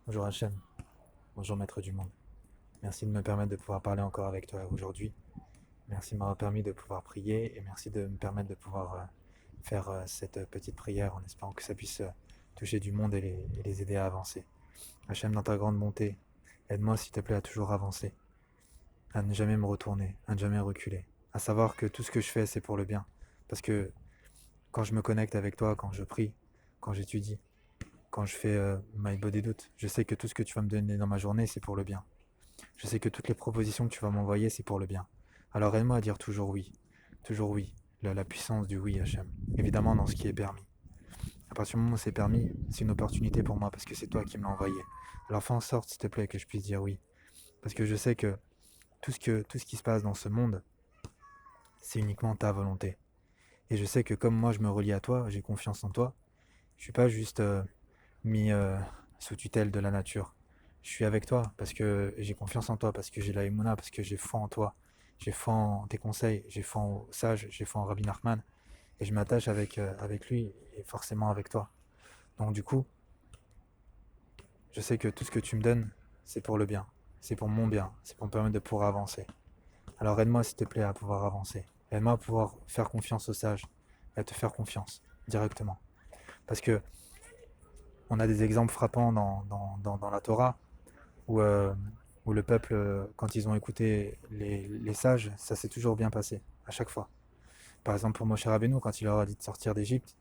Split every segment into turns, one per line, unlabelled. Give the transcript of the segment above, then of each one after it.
Bonjour Hachem, bonjour Maître du Monde. Merci de me permettre de pouvoir parler encore avec toi aujourd'hui. Merci de m'avoir permis de pouvoir prier et merci de me permettre de pouvoir faire cette petite prière en espérant que ça puisse toucher du monde et les aider à avancer. Hachem, dans ta grande bonté, aide-moi s'il te plaît à toujours avancer, à ne jamais me retourner, à ne jamais reculer, à savoir que tout ce que je fais c'est pour le bien. Parce que quand je me connecte avec toi, quand je prie, quand j'étudie, quand je fais my body doute, je sais que tout ce que tu vas me donner dans ma journée c'est pour le bien. Je sais que toutes les propositions que tu vas m'envoyer, c'est pour le bien. Alors aide-moi à dire toujours oui, la puissance du oui, Hachem. Évidemment, dans ce qui est permis. À partir du moment où c'est permis, c'est une opportunité pour moi parce que c'est toi qui me l'as envoyé. Alors fais en sorte, s'il te plaît, que je puisse dire oui. Parce que je sais que tout ce qui se passe dans ce monde, c'est uniquement ta volonté. Et je sais que comme moi, je me relie à toi, j'ai confiance en toi, je suis pas juste mis sous tutelle de la nature. Je suis avec toi parce que j'ai confiance en toi, parce que j'ai la émouna, parce que j'ai foi en toi. J'ai foi en tes conseils, j'ai foi aux sages, j'ai foi en Rabbi Nachman. Et je m'attache avec lui et forcément avec toi. Donc du coup, je sais que tout ce que tu me donnes, c'est pour le bien. C'est pour mon bien. C'est pour me permettre de pouvoir avancer. Alors aide-moi s'il te plaît à pouvoir avancer. Aide-moi à pouvoir faire confiance aux sages et à te faire confiance directement. Parce que on a des exemples frappants dans la Torah où, où le peuple, quand ils ont écouté les sages, ça s'est toujours bien passé, à chaque fois. Par exemple, pour Moshe Rabbeinu, quand il leur a dit de sortir d'Égypte,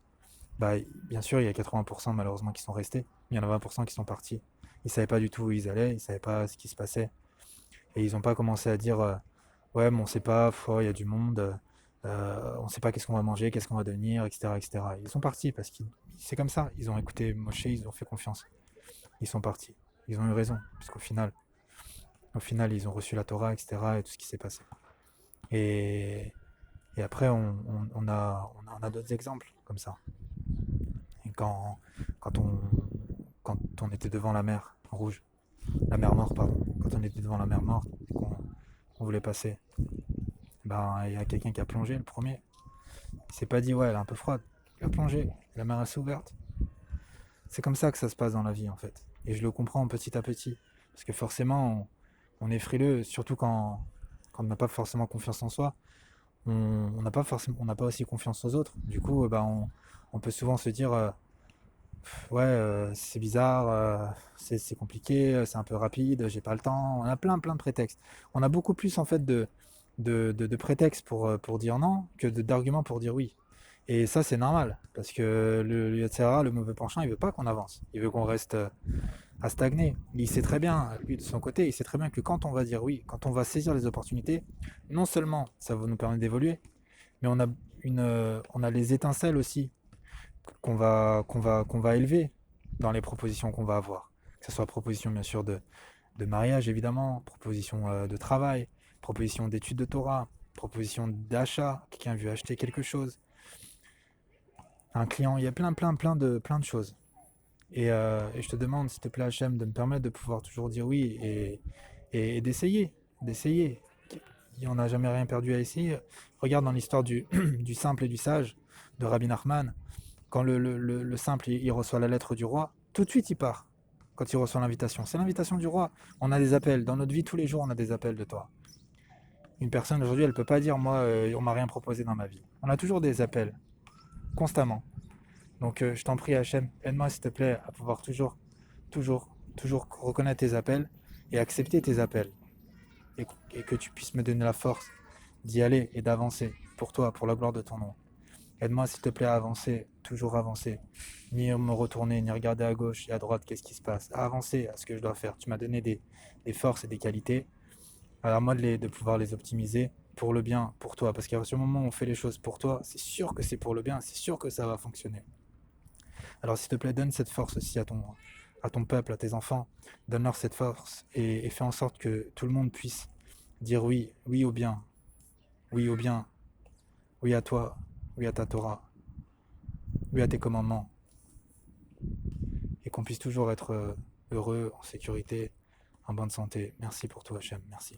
bah, bien sûr, il y a 80% malheureusement qui sont restés, mais il y en a 20% qui sont partis. Ils ne savaient pas du tout où ils allaient, ils ne savaient pas ce qui se passait. Et ils n'ont pas commencé à dire ouais, mais on ne sait pas, il y a du monde, on ne sait pas qu'est-ce qu'on va manger, qu'est-ce qu'on va devenir, etc., etc. Ils sont partis parce que c'est comme ça. Ils ont écouté Moshe, ils ont fait confiance. Ils sont partis. Ils ont eu raison, puisqu'au final, au final, ils ont reçu la Torah, etc. et tout ce qui s'est passé. Et, et après, on a d'autres exemples comme ça. Et quand, on, quand on était devant la mer rouge, la mer morte, pardon, quand on était devant la mer morte, qu'on voulait passer, ben, il y a quelqu'un qui a plongé, le premier. Il s'est pas dit, ouais, elle est un peu froide. Il a plongé, la mer est ouverte. C'est comme ça que ça se passe dans la vie, en fait. Et je le comprends petit à petit. Parce que forcément, on est frileux, surtout quand on n'a pas forcément confiance en soi. On n'a pas forcément, on n'a pas aussi confiance aux autres. Du coup, bah, on peut souvent se dire, ouais, c'est bizarre, c'est compliqué, c'est un peu rapide, j'ai pas le temps. On a plein de prétextes. On a beaucoup plus en fait de prétextes pour dire non que d'arguments pour dire oui. Et ça, c'est normal, parce que le Yetzer Hara, le mauvais penchant, il veut pas qu'on avance. Il veut qu'on reste à stagner. Il sait très bien, lui de son côté, il sait très bien que quand on va dire oui, quand on va saisir les opportunités, non seulement ça va nous permettre d'évoluer, mais on a les étincelles aussi qu'on va élever dans les propositions qu'on va avoir. Que ce soit proposition bien sûr de mariage évidemment, proposition de travail, proposition d'études de Torah, proposition d'achat, quelqu'un veut acheter quelque chose, un client, il y a plein de choses. Et je te demande, s'il te plaît, Hachem, de me permettre de pouvoir toujours dire oui et d'essayer. On n'a jamais rien perdu à essayer. Regarde dans l'histoire du simple et du sage de Rabbi Nachman, quand le simple il reçoit la lettre du roi, tout de suite il part. Quand il reçoit l'invitation, c'est l'invitation du roi. On a des appels. Dans notre vie, tous les jours, on a des appels de toi. Une personne aujourd'hui, elle ne peut pas dire moi, on m'a rien proposé dans ma vie. On a toujours des appels, constamment. Donc je t'en prie, Hachem, aide-moi s'il te plaît à pouvoir toujours reconnaître tes appels et accepter tes appels. Et que tu puisses me donner la force d'y aller et d'avancer pour toi, pour la gloire de ton nom. Aide-moi s'il te plaît à avancer, toujours avancer. Ni me retourner, ni regarder à gauche et à droite qu'est-ce qui se passe. À avancer à ce que je dois faire. Tu m'as donné des forces et des qualités. Alors à moi de pouvoir les optimiser pour le bien, pour toi. Parce qu'à ce moment où on fait les choses pour toi, c'est sûr que c'est pour le bien, c'est sûr que ça va fonctionner. Alors s'il te plaît, donne cette force aussi à ton peuple, à tes enfants. Donne-leur cette force et fais en sorte que tout le monde puisse dire oui, oui au bien, oui à toi, oui à ta Torah, oui à tes commandements. Et qu'on puisse toujours être heureux, en sécurité, en bonne santé. Merci pour tout, Hachem. Merci.